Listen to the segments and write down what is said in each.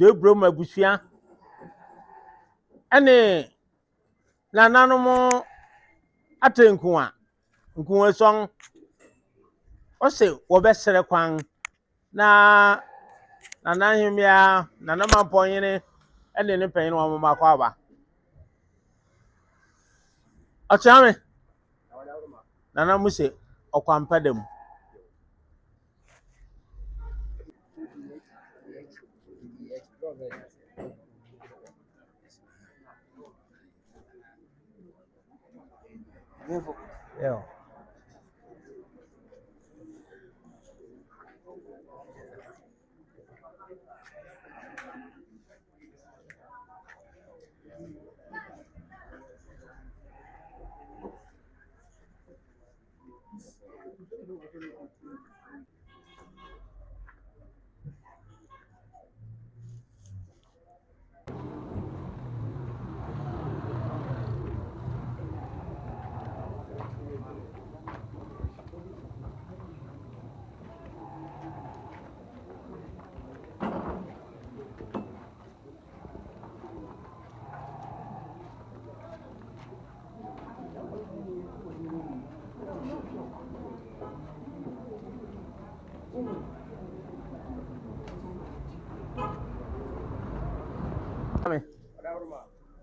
de brom abusua ene na nanom atenku a nku song o se wo be sere kwan na nanahimia na namamponyene ene ne panyin wo mama kwa ba o chame na namuse okwampadam yeah.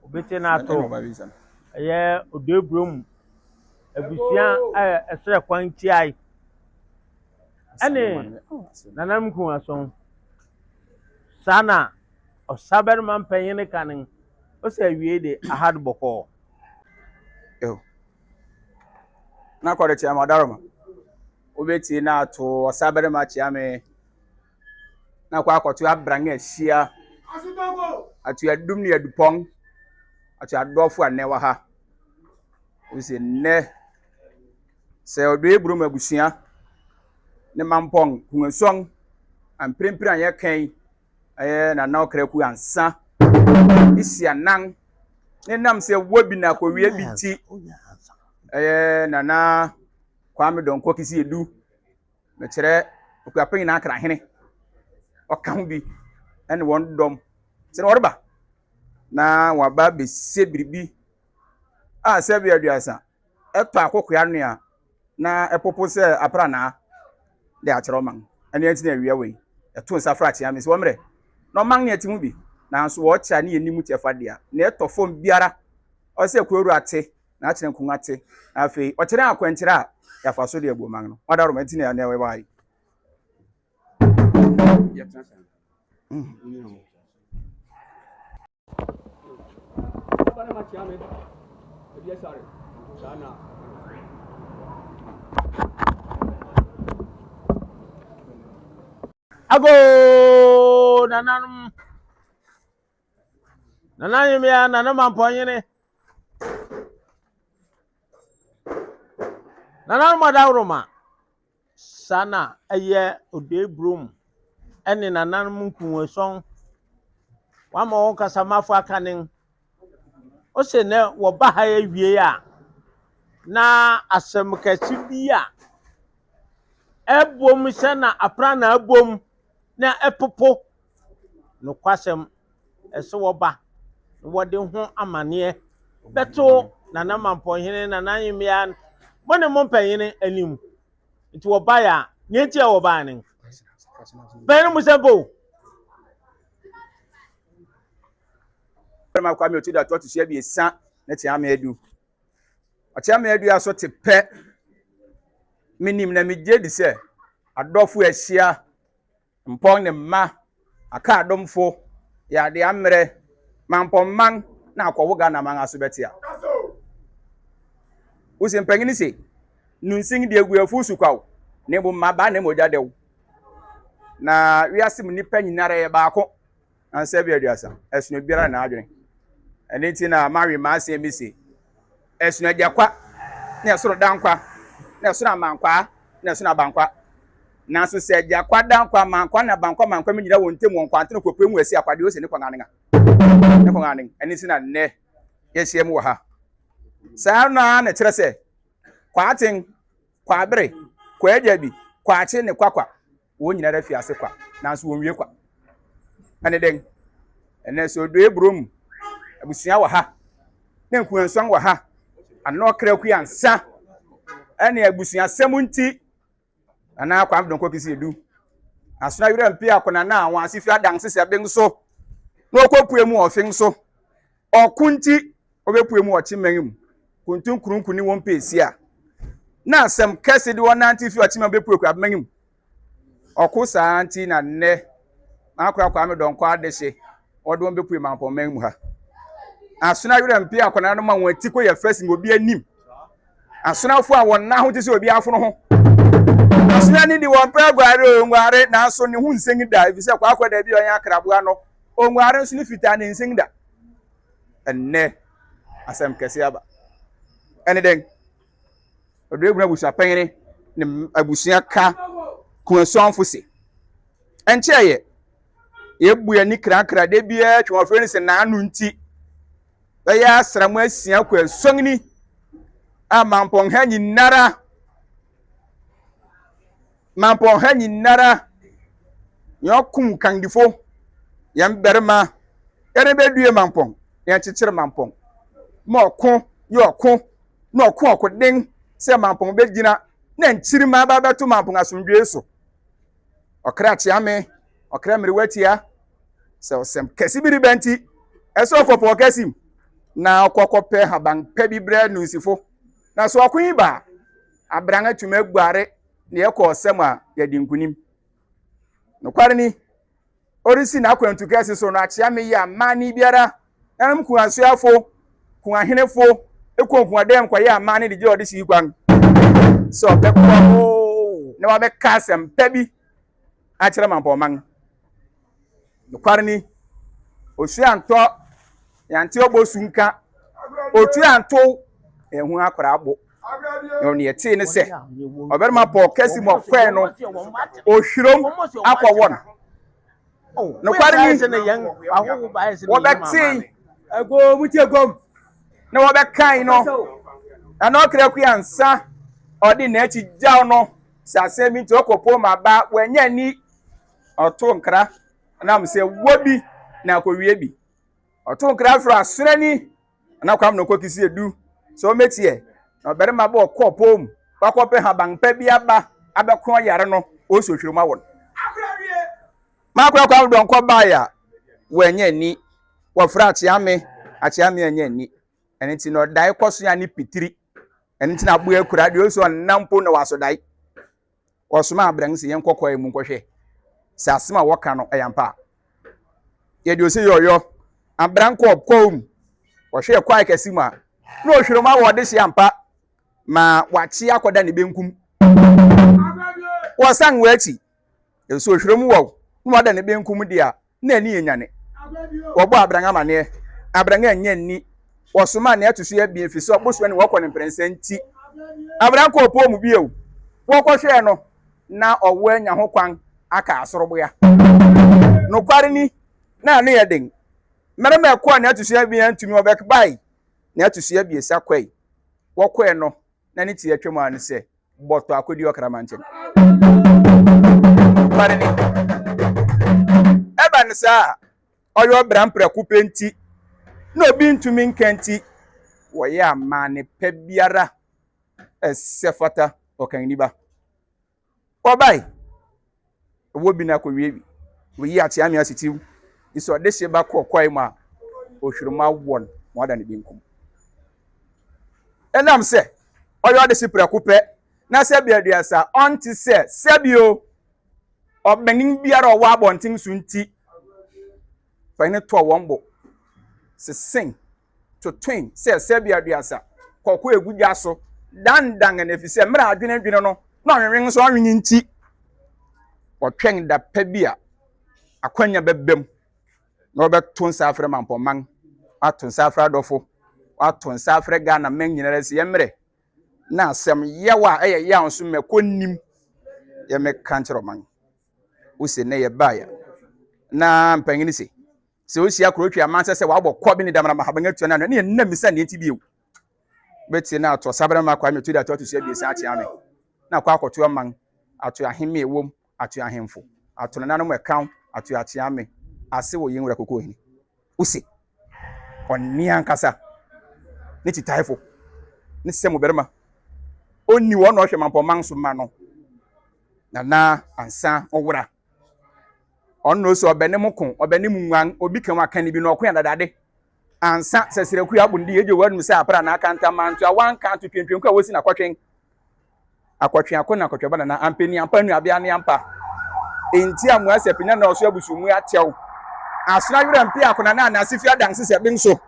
Obete na to ye odebrom abusua esere kwanti ai ane nanam ku ason sana osaber man panyin kanin o se wie de ahad boko yo na kwere ti amadaroma obeti na to osaber ma chi ame na kwa akoto abranga hia atu adum ne adupong ati adofo anne wa ha wo se ne se odo ebrum abusua ne mampong kunson amprempren anye kan na na okraku ansa isi anan ne nam se wobi na kowie biti na na kwame donko kisi edu me kire okuapen na akra hene oka ho bi ene won dom se no orba na waba be se biribi a se bi aduasa eto akokoa no na epopo se apra na de akere man ene anti na wiya we eto nsafra tia me se womre no man ne atimu bi na so wo cha ne yenimu tefa dia na eto fom biara o se kwuru ate na akere nkun ate afei o kire akwankyere a ya fa so de agbo man no odaro manti na na we bai Ago nananum nananyum ya nanama mponyene nananum adawroma sana eye odebrum ene nananum nkunweson wama won kasamafu akanin o se ne wo ba ha awie a na asem kasi bi a ebom se na apra na abom na epopo no kwasem ese wo ba wo de ho amane beto nanama mponyene nananyum ya mone mo mpanyene anim nti wo ba ya nyeti a wo ba anin benu musebo ma kwa mi oti da to sia bi esa na tia ma edu a tia ma edu aso te pe minim na megye di se adofo ahia mpon ne ma aka adomfo ya de amre mampomman na akwowoga na man aso betia usin pengini se nunsin de aguafu sukwaw ne bo ma ba ne moja dew na wiasim ni panyinare ye baako ansa bi aduasa esno biara na adwene enti na mawe ma ase mi se esno ajakwa na esoro dankwa na esoro amankwa na esoro abankwa na so se ajakwa dankwa amankwa na abankwa amankwa mi nyira wontem wonkwa antene kopemu asi akwade o se ne kwanane ne kwanane enti na ne ye hiem wo ha saa na kire se kwa aten kwa bere kwa ajabi kwa ache ne kwakwa wo nyina da fi ase kwa na so wonwie kwa ane den ene so do ebrom abusua wa ha na nkuanson wa ha ano kraku ansa ene abusua semunti ana kwa donko kisi edu asuna wira mpi akona na awon asifi adan sese ben so na okopuemu ofin so okunti obepuemu ochimenum kuntun kurunku ni won pesi a na asem kese de won antifi ochima bepueku abmenum okusa anti na ne akwa kwa me donko adehye odon bepue manpoman mu ha asuna wira mpi akona no ma won atiko ya first obi anim asunafo a won na ho tise obi afono ho asuna ni di won pra gware na so ne hu nsen da bi se kwa akwa da bi onye akrabo no onware nso ni fita ne nsen da enne asem kese aba ene den odreguna busa panyene ne abusua ka kunsonfo se encheye yebu ya ni krakra de bia twofre ni se na anu nti ya asramu asia kwa songni amampon hanyi nara yokum kangdifo yamberma ere bedue mampon ya chichire mampon mo ko yo no ko okoden se mampon begina na nchiri ma ba beto mampon asomdwe so okra chiame okra miriwatia se osem kesi biri benti eso kopo kesim na okokope haban pebibre nusifo na so okun ba abranga tuma guare ne yeko osem a yadinkunim no kware ni orisi na akwantu kesi so no achiame ya mani biara enam ku asuafo ku ahenefo ekonkun adem kwa ya mani de je odisi kwan so beko ne wa be kasem pebi a kire mampoman no kware ni osu anto yanti obosunka otu anto ehu akora abo no ne yete ne se oberma Paul kasi mo kwen no ohwirom akwawon no kware ni wo bekti ego mutie gom na wo bekan no ana okra ku ansa odi na echi jaw no sase mi to kopo ma ba wanya ni oto nkra na mse wobi na akowie bi oto nkra fra asrani na kwam no kokisi edu so metie na oberma ba okopom kwakope habanpa bi aba abekon yare no o so hwiruma won makwa kwa don ko ba ya wanya ni wo fra atiame anya ni eniti no dai koso ya ni pitiri eniti na abu ekura de o so nampo na waso dai osoma abran se yen kokko emu nkohwe sasema woka no eyampa ye de o se yoyo abran ko kom wo hwe kwa kasima na ohwiroma wo de se ampa ma wachi akoda ne benkum wo san wachi e so ohwirom wo no wada ne benkum dia na ani enyane wo bo abran amane abran anya ni osoma na atusu ya bi efi so boso ne wokọ ne prensanti abran ko po mu bi ewu wokọ hwe no na owo anya ho kwan aka asorobo ya no kware ni na ne yeden merema ko na atusu ya bi antumi obek bai na atusu ya bi esa kwai wokọ no na ne tie atwem an se boto akodi okramanche kware ni eba ne sa oyo bran preku penti no bi ntumi nkenti wo ya mane pe biara esefata okaniba obai wo bi na ko wiebi wo yi ati ami asitiu iso de se ba ko kwai ma ohwiruma won mo da ne binkum enam se oyo de se preku pe na se bia duasa onti se sebio obenin biara o wa abontin sunti fa ne to wonbo se sing to twin se sebia duasa kokko egudja so dandan na efise mra adwene no na onwen so onwen nti otwen da pa bia akwanya bebem na obeton safre mampoman aton safre adofo aton safre Ghana men nyinere se yemre na asem yewa eye ya nso mekonim ye me kanchero man use ne ye baya na mpanyini se osi akrotwa amanse se wabọ kọbi ni damara mahabanga tuana no ne nna misa ne ntibiewu beti na to sabra makwa metu da to se bi sa ame na kwa akoto man ato ahemme ewom ato ahemfo ato na no account ato achi ame ase wo yenwura kokko hini usi onni ankasa ne titaifo ne se mo berma onni wo no hwe mampo man so ma no na ansa owura onno so obenem ko obenem nwan obi kan akani bi no ko yadade ansa sesireku ya bundi yeje wanu se apra na akanta mantu awan kan to twentwen ko awosi na kwatwen akwatwen akona akwatwen bana na ampeni ampanu abia ne ampa enti amu asepina na oso abusumu atew asuna yure mpi akona na asifi adanse se bi nso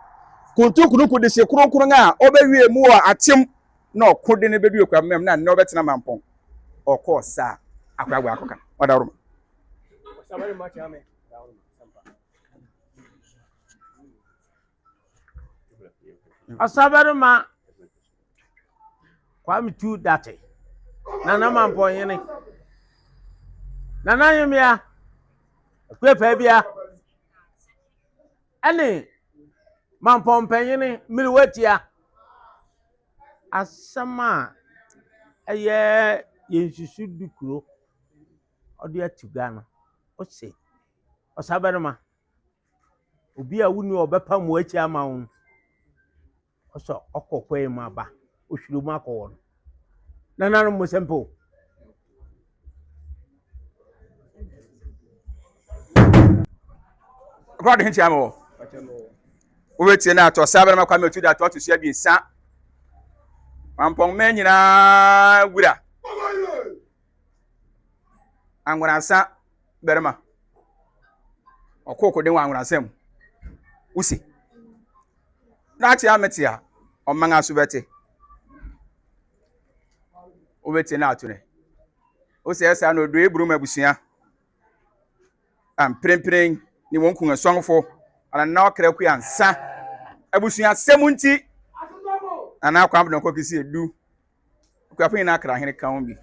kuntukunu ku de se kronkron a obewie mu a atem na okode ne bedu ekwa mem na ne obetena mampon okosa akwagwa akoka odaruma sabari ma chame asabere ma kwa mitu date na mampo yene na yemia kwepa bia ane mampo mpanyene miliwetia asama eye yensusu dukuro odi atugano ose osabere ma obi a wuni obepa mu achi ama won oso okokwe ma ba ohwiru ma akọ won nanano mo sempo kwade hinchi amo wetie na to sabere ma kwa metu da to sia bi sa mampong me nyina gura angwanasa berma okoko den wa angwanasem usi na ti ametia omanga so bete obeti na atune usi esa no do eburu mabusua am prempren ni won kun asonfo ana na okra ku ansa abusua semunti ana kwa abdo ko kisi edu kwa pin na kra hene kan bi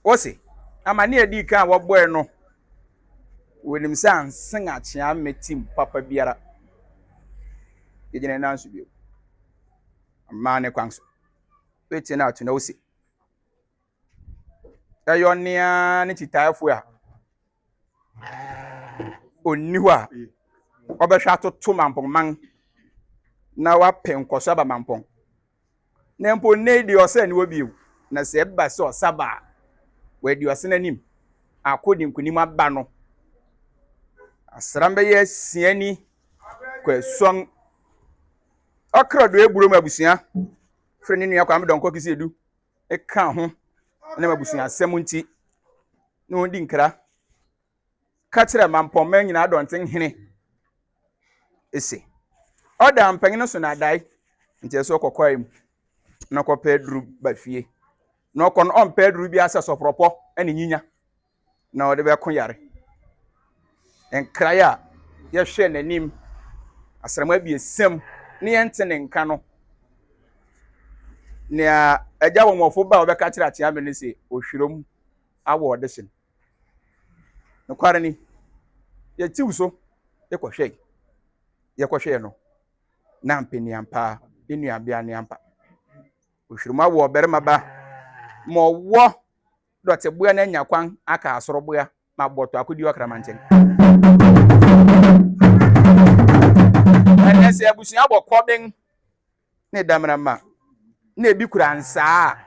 wose amane edi kan wo boy no wonim san sen achia metim papa biara yegene nanso bi amma ne kwanso weti na atu na wose ayonia ne chitaafo a onni ho a obehwa atoto mampongman na wa penkoso aba mampong na mpo ne di ose ne wobiu na se ba se osaba we di ose nanim akodi nkunim aba no asrambe ye siani kwesong okrodo eburo mabusia fre ne nua kwa me donko kisi edu e ka ho na mabusia asem nti no ndi nkra ka kire mampong man nyina adonten hene ese oda mpanyin no so na dai nti eso kokoam na ko pedru bafie na ko on pedru bi asa sopropo ene nyinya na ode be ko yare enkraya ye hwe nanim asrama bi esem ne yentene nka no ne agya womofo ba obeka kire atia me ne se ohwirom awo audition no kware ni ye tiwso ye kohwe no na mpeni ampa enu abia ne ampa ohwiruma wo berema ba mo wo dote bua na nya kwan aka asoro bua ma boto akodi okramanchen anese abusu abokọ ben ne damra ma na ebi kura nsa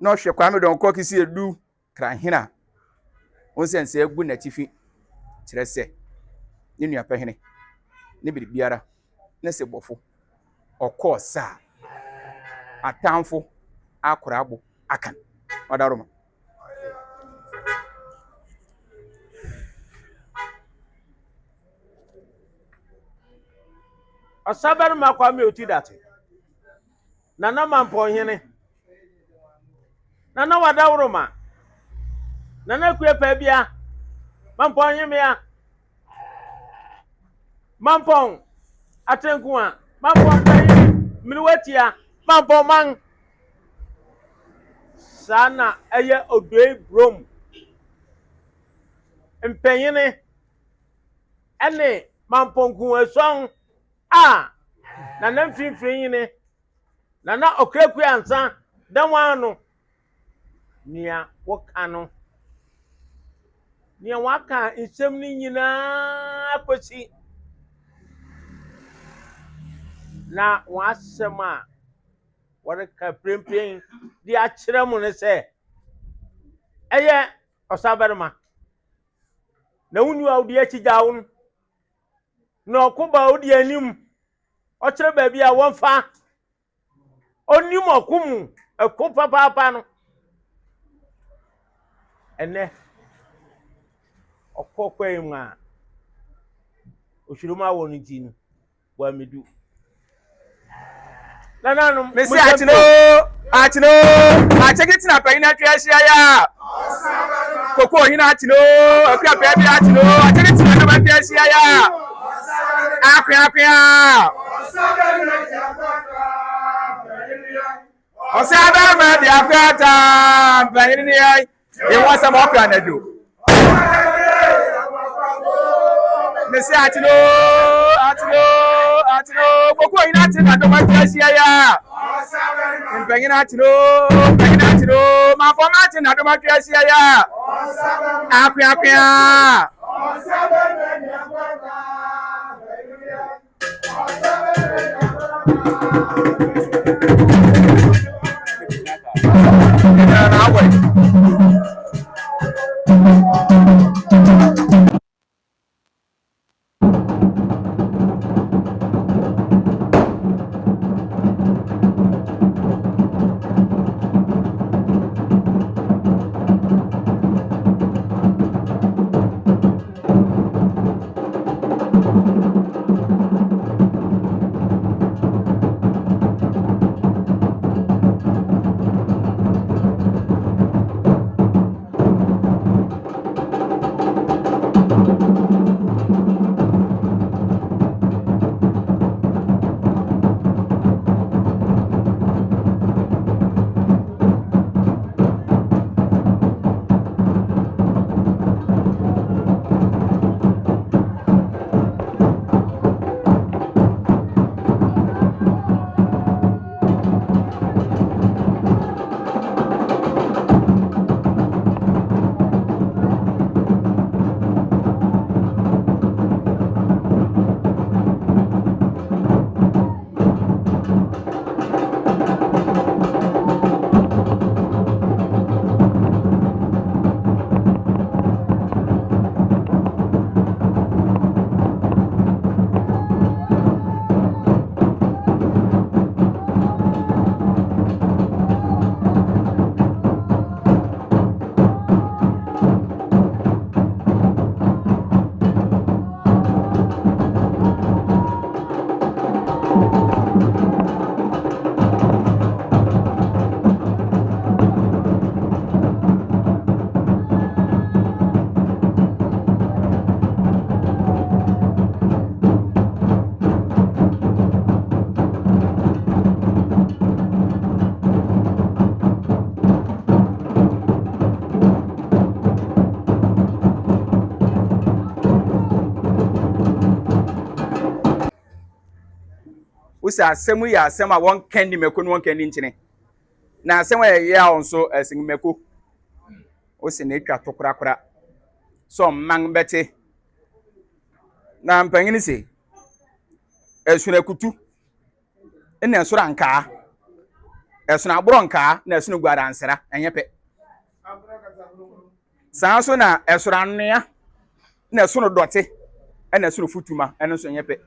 na hwe kwa me don ko kisi edu kra hina onsense egu na tifi kire se ne nua pahene ne bibiara ne se bofo okosa atamfo akora abo akan odaroma Osaber makwa me oti date nana mampo hene nana wadawroma nana kue pa bia mampo hene ya mampong atenkua mampong tayi miliwatia mampong man sana eye odoi brom empenyene ene mampong kuesong na na mfimfini ne na na okreku ansa danwanu nia wokano nia waka nsem ni nyina akosi na wasema wareka prempren di akire mu ne se eye osaberma na wunu awdi achijawo no kuba odi anim o kire ba bia wonfa onim okum ekopa papa no ene okokwa emu a ohwiruma wonu tin wa medu nananu mesi atino achekiti na payina twahia ya koko hina atino akua pa bia atino achekiti na ba twahia ya akwa Osaba ma di akwata payini ni ai e wasa mo akwa na do mesi atino koko ina atino na do ma twahia ya payina atino ma fo ma atino na do ma twahia ya akwa usa asɛm ya asɛm a wɔn kandi meko no wɔn kandi nkyene na asɛm a ya nso asin meko usa na etwa to korakora so man bɛte na mpanyini se esuna kutu ena esura nkaa esuna aboro nkaa na esuna guara ansera enye pe saa so na esura nnea na esuna dote ena esuna futuma ena so enye pe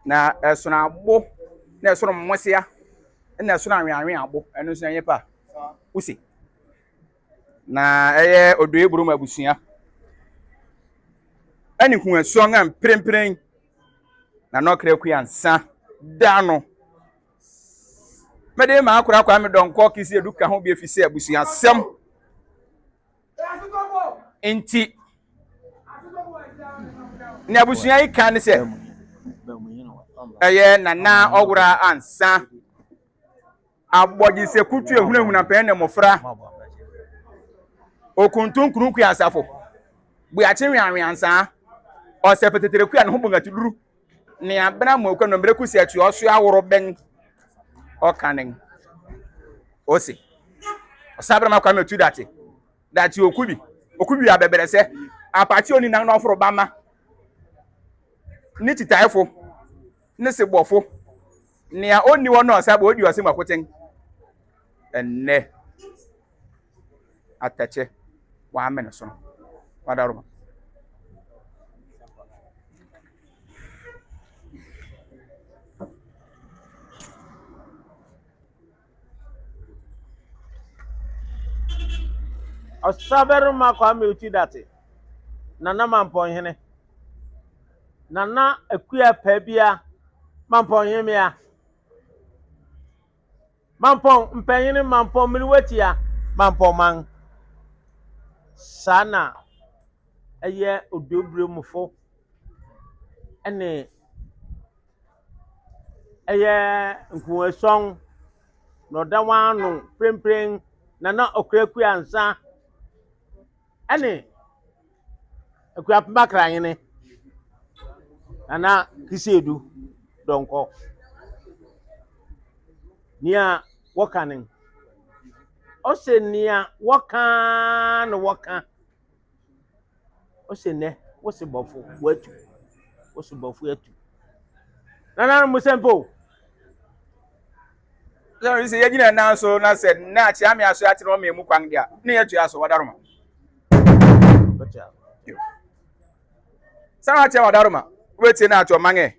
na esuna abo na esuna mmosia ena esuna anwanwe abo ena so enye pa usi na eye odo eburu mabusua ani hu aso nga mprempren na nokre ku yansa dano mede ma akura kwa me donko kisi eduka ho bi efise abusua sem enti ni abusua yi kan se eye nana ogura ansa abodi se kutu ehunahuna pe ne mofra okuntun kunu ku yasafo bu ya chenwe ansa o se petetere ku ya no bunga tuduru ni abena mo kwa no mreku si atu oso aworo ben o kanen o se o sabra ma kwa me tu dati okubi abebere se apati oni nan no oforo bama ni titaifo ni se bofo ni a oni wo no sabo odi wase makoten enne atache wa amene so wadaruma Osaberu makwa me uti date nana mampon hene nana akuya pabia mampon hene ya mampon mpanyine mampon miliwetia mampon man sana eye odobremufo ene eye nkuwason no dawanu prempren nana okreku ansa ene akuya pambakra yene nana kisedu donko nia wakanen ose nia wakan waka ose ne wose bofo watu wose bofo atu nana musempo so se yegina na so na se na chi ami aso ati no me mu kwan dia na yetu aso wadaruma bacha sana che wadaruma weti na ato mange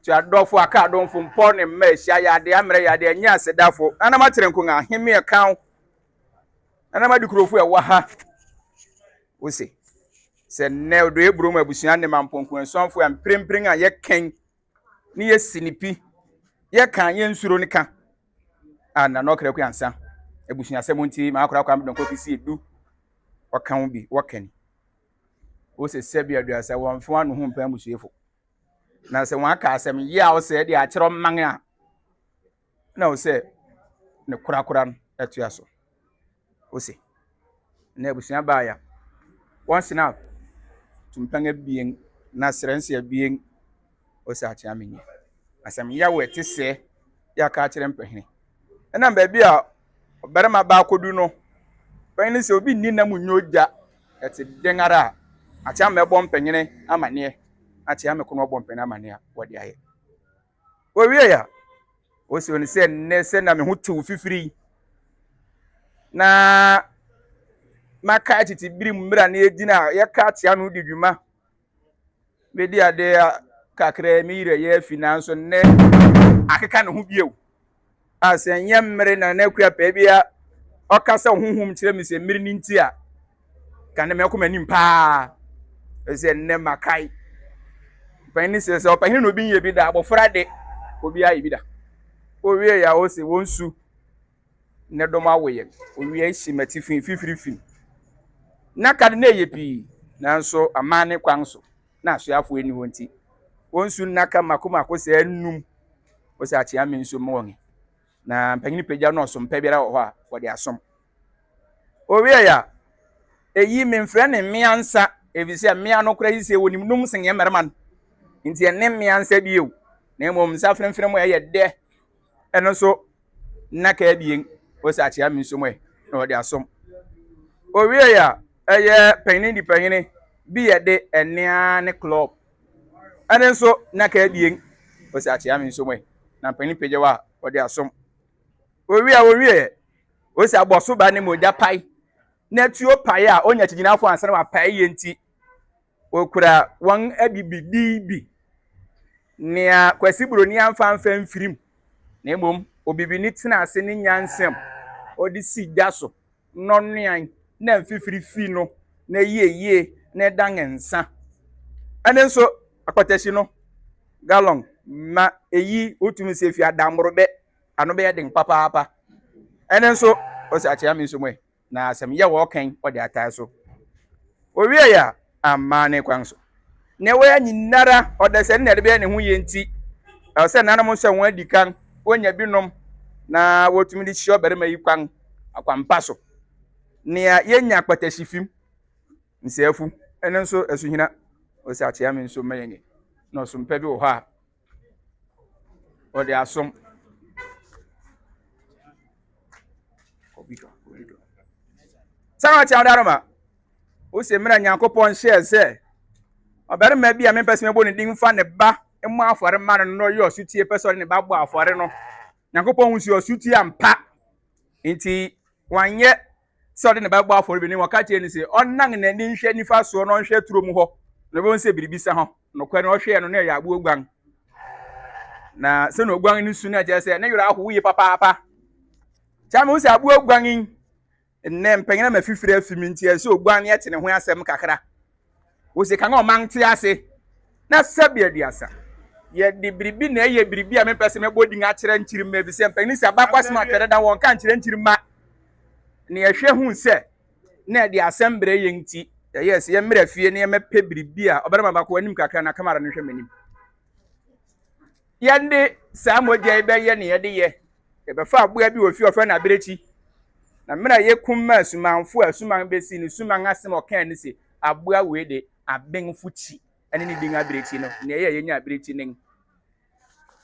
to adofo aka adonfo mpo ne mma ehia ya de amre ya de anya sedafo ana matere nkunga heme e kan ana madikrofo e wa ha wose se ne odo eburu mu abusua ne mamponku ensonfo ya mprempren a ye ken ni ye sinipi ye kan ye nsuro ni kan ana no kre ku ansa abusua semonti ma akora kwa mdonko kisi edu wakan bi wakan wose sebi aduasa wonfo anu hu mpa musuefo na se wan ka asem ye a wo se de a kiro man a na wo se ne kurakura no atua so wo se na abusua ba ya once now tumpanga bien na serense bien wo se a chia menye asem ya wo ete se ya ka kire mpahene na ba bi a obarema ba kodu no panyine se obi nni na munyoja ete dengara acha mebọ mpanyine amane acha mekono obọ mpanyine amane a wodi aye owie ya o se oni se ne se na me hutu fifiri na maka atiti biri mmira na edina ya ka atia no di dwuma bedi ade kakra mi yire ye finance ne akeka ne ho biew asenye mmere na na akua pa bia okasa honhom kire mi se mmiri ni nti a kan me akoma nim pa ese ne makai pani se opahini no bi ye bi da abofra de obi ayi bi da owie ya o se wonsu ne dom awoye owie himati fifirifin na kad na yepi nanso amane kwanso na asoafo eni wonti wonsu naka makoma ko se annum o se achi ame nso mo na mpanyini pagya no so mpa biara wo ho a wode asom owie ya eyi memfre ne miansa ebise mia no kura hise wonim num sen ye merman nti enne miansa bieu na mmom nsa fremfrem ɛyɛ dɛ ɛno nso na ka abien osi akyea mi nso mu na ɔde asom owie ya ɛyɛ panyin di panyin bi yɛ de ɛnea ne club ɛne nso na ka abien osi akyea mi nso mu na panyin pagye wa ɔde asom owie osi abɔso ba ne mogya pai na tuo pai a onya kyigyinafo ansa na wa pai yɛ nti okura wɔn abibidi bi nea kwasi buroni amfa mfirim na mmom obibini tena ase ne nyansem odi si gya so nonnean na mfifirifi no na yeye na dan nsa ane nso akɔtashi no galon ma eyi otumi se fi adamrobe ano be yɛden papa ane nso o se akyea mi nso mu na asɛm yɛ wɔ kan ɔde ataa so owie ya amane kwan so ne we anyinara ɔdɛsɛ ne de be ne ho yɛ nti ɛsɛ nanom sɛ wɔn adi kan wonya binom na wotumi di hye obarima yi kwan akwampa so nea yenya akpatashi fim nseafu ene nso asuhina osi akyea mi nso mayenye na osumpa bi wo ha ode asom sama cha daroma o se mira nyankopon hye se obarima bi a mempese mebo ne din fa ne ba emu afore ma no yo osutie pese ne ba bo afore no nyankopon husi osutie ampa nti wanye so de ne ba bo afore bi ni waka tie ni se onnan na ni nhwe nifa so no nhwe turom ho no be nse biribisa ho no kwa ne ohwe no na ya agbo ogwan na se no ogwan ni su na je se ne yura ahu yi papa chama usi agbo ogwan nne mpanyina mafifire afimi nti ese ogwan ne yete ne ho asem kakra wo se kan o mante ase na sabi aduasa ye de biribi na ye biribi a mepese me bodin a kire nkirima bi se mpanyina si abakwasema twere da won kan kire nkirima ne ye hwe hu se na de asembre ye nti yes ye mmerɛ fie ne ye mepe biribi a obarama bako anim kakra na kamera no hwe manim ye de samogya be ye ne ye de ye be fa aboa bi wo fi ofra na berechi na mena ye kumma asumanfo asuman besi ni suman asem okan ni se aboa we de abenfuchi ene ni din aberechi no ne ye nya aberechi nen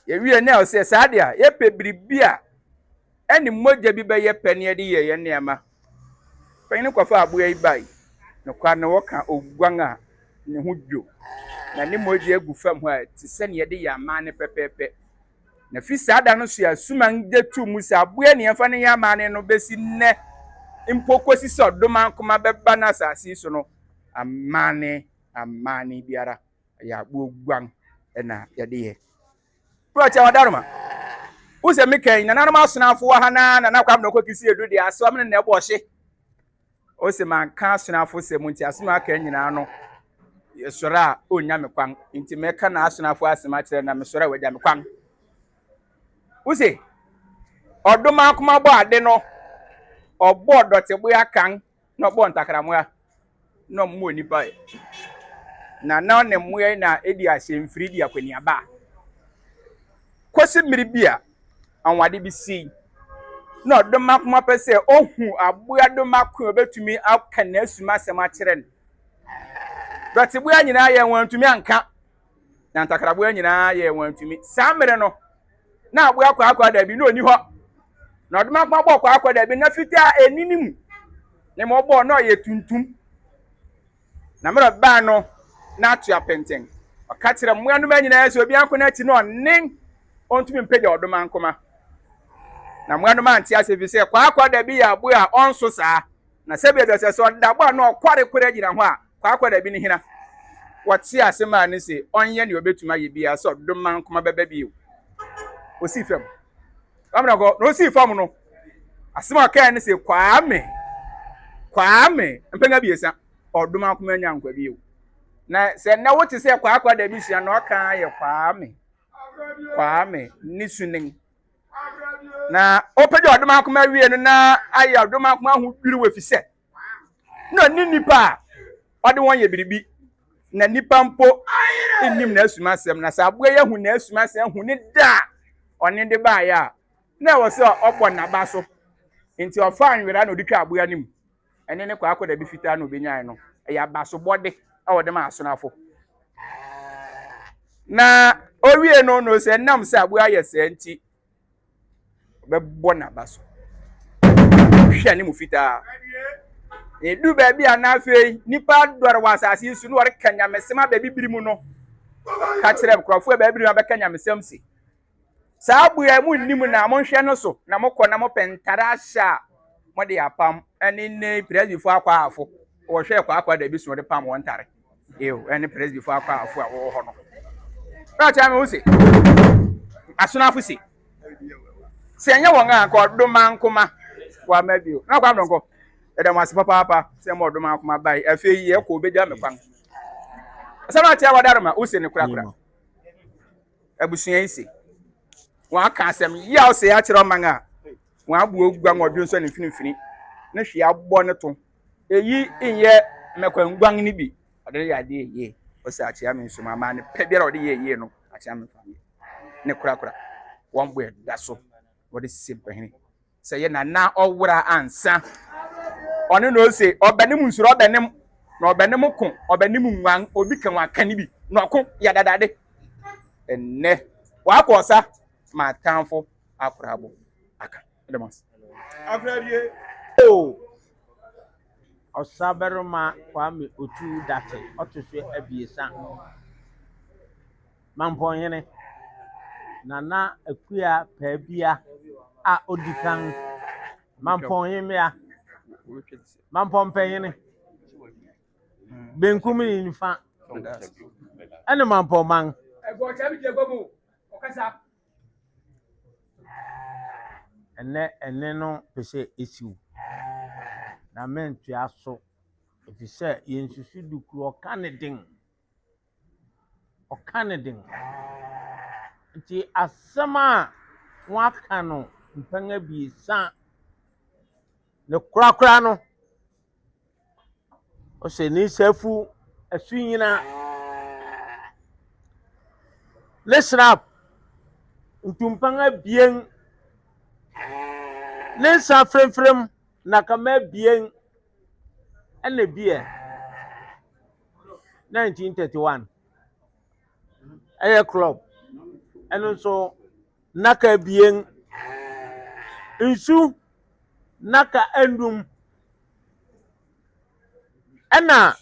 ye wie na o se saade a ye pe biribi a ene mogya bi be ye pe ne de ye neema pen ko fa aboa yi bai no kwa na woka ogwan a ne ho dwo na ne mogya agu fam ho a ti se ne ye de ya ma ne pepepe na fi saada no so ya suman de tu mu sa aboa ne yemfa ne ya ma ne no besi ne impokosi so doma nkoma beba na asase so no amane biara ya agbo ogwan na ye de ye pro cha wadaruma use mikan na nanoma asonafo ha na kwam na kokisi edu de aso amne na ebo hye ose man ka asonafo se mu nti asoma aka nyina no yesora onya mekwan nti meka na asonafo asema kire na mesora wadia mekwan use odoma akoma bo ade no obo dotebo ya kan na obo ntakaramu ya no mmo nipa na ne mmoye na edi ahyemfiri di akwaniaba kosi miribia anwade bi si na odoma akoma pese ohu aboa doma ko obetumi aka na asuma asema kire no dotebo ya nyina ye wantumi anka na ntakarabo ya nyina ye wantumi samere no na aboa akwa da bi no ni ho na odoma akoma bo akwa da bi na fita eninim ne mo bo no ye tuntum na mera ba no na atu apenten akatire mmoa no manyina yeso obi akona ati no nen ontumi mpegya odoma ankoma na mmoa no manti asefi se kwa da bi ya aboa onso saa na sebe de se da bo no kware kware gina ho a kwa da bi ni hina wati asema ne se onye ne obetuma ye bia so odoma ankoma beba bi osi fam amna go no osi fam no asema ka ne se kwame mpenga biesa odoma akoma nya nkwa bi na se na wote se kwa da bi hia no ka ye kwame ni sunin na opeje odoma akoma wie no na aye odoma akoma hu biri we fi se no ni nipa ode won ye biribi na nipa mpo enim na asuma asem na sa aboa ye hu na asuma asem hu ni da oni de ba ya na wo se obo na ba so nti ofa anwera na oditwa aboa nim ene ne kwa da bi fita na obenyan no ya ba so bode awode ma asonafo na owie no se nam se abu aye se nti bebo na baso hwe ne mu fita edu ba bia na afei nipa dore wasase su no wore kanyamesema ba bibiri mu no ka kire mkrofo ba bibiri ma be kanyamesem si sa abu ya mu nnim na mo hwe no so na mo kɔ na mo pentara sha mo de apam eni ne presbifo akwa afo wo hwe akwa da bi so de pam won tare eni presbifo akwa afo a wo ho no ra cha me wo se asuna afo se se anya won a ko do mankoma wa mabio na kwa ndonko eda mo ase papa se mo do mankoma bai afei ye ko beja me kwan asama tia wadarma wo se ne kura abusuan ise wa ka asem ya o se ya kire man a wa abu ogwa ngodun so ne finifini ne hwe abɔ ne to eyi nyɛ mekwan ni bi ɔde ya de ye o se akyea me nso mama ne pɛ biara ɔde ye no akyea me fami ne kura wɔn bo da so wɔde simpahini sɛ ye na ɔwura ansa ɔne no se ɔbɛne mu nsuro ɔbɛne na ɔbɛne mu ko ɔbɛne mu nwan obi kan wa kan bi na ɔko ya dadade enne wa akɔsa ma tanfo akurabo aka demas Afraid o Osaberuma Kwame Otu Date otuso abiesa Mamponyene Nana Akua Pabia a odikan Mamponyemia Mampompanyene Benkumi nifa ene Mampomang go chabi je gomu okasa ene no pese esiu na mentu aso efise yensusu dukuru okanedin nti asama waka no mpanga biesa ne kurakura no o se ni safu asu nyina listen up ntumpanga bien nensa frem na kama bien ene bie 1931 aye club eno so naka bien nsu naka endum ena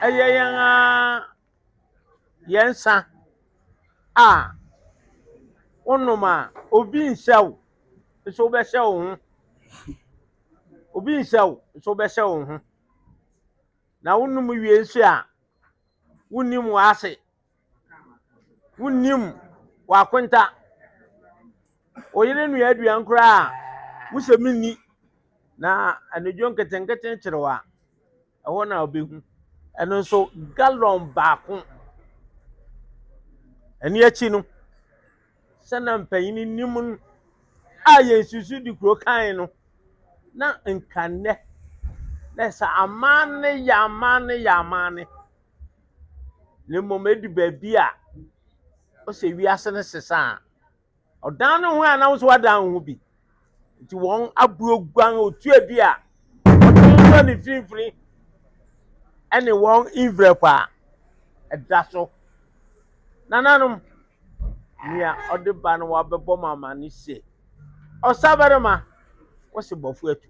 aye yanga yensa a onoma obi nshaw so be hye obi nshaw so be hye na wonum wie nsu a wonim wase wonim wakwenta oyire nu aduan kura a musemini na anedwo nketenketen kirewa eho na obehu eno so gallon baako eni achi no sana mpanyini nimun a yensusu di kuro kan no na nkane lesa amane yamane ne momedi baby a o se wiase ne sesa odan no ho ana so wadan ho bi nti won abuo guan otu abi a o ni finfini ene won invrepa edaso nananum nia ode ba no wabebo mama ni se Osaberuma wo se bofu atu